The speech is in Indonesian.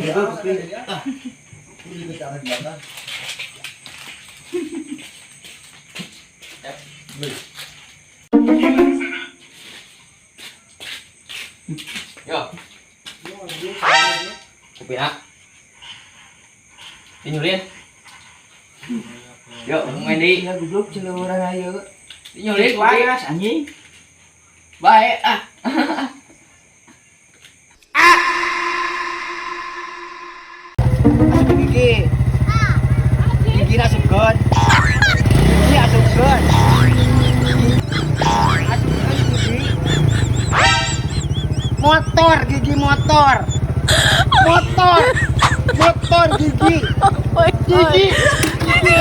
Yo. Kopi nak. Tinyulin. Yo, main đi. Ya goblok celur ayo. Tinyulin Baik kopi. anjing. Baik ah. Asup gigi. Gigi asupkeun. Gigi asupkeun. Motor gigi motor. Motor. Motor gigi. Gigi. Gigi.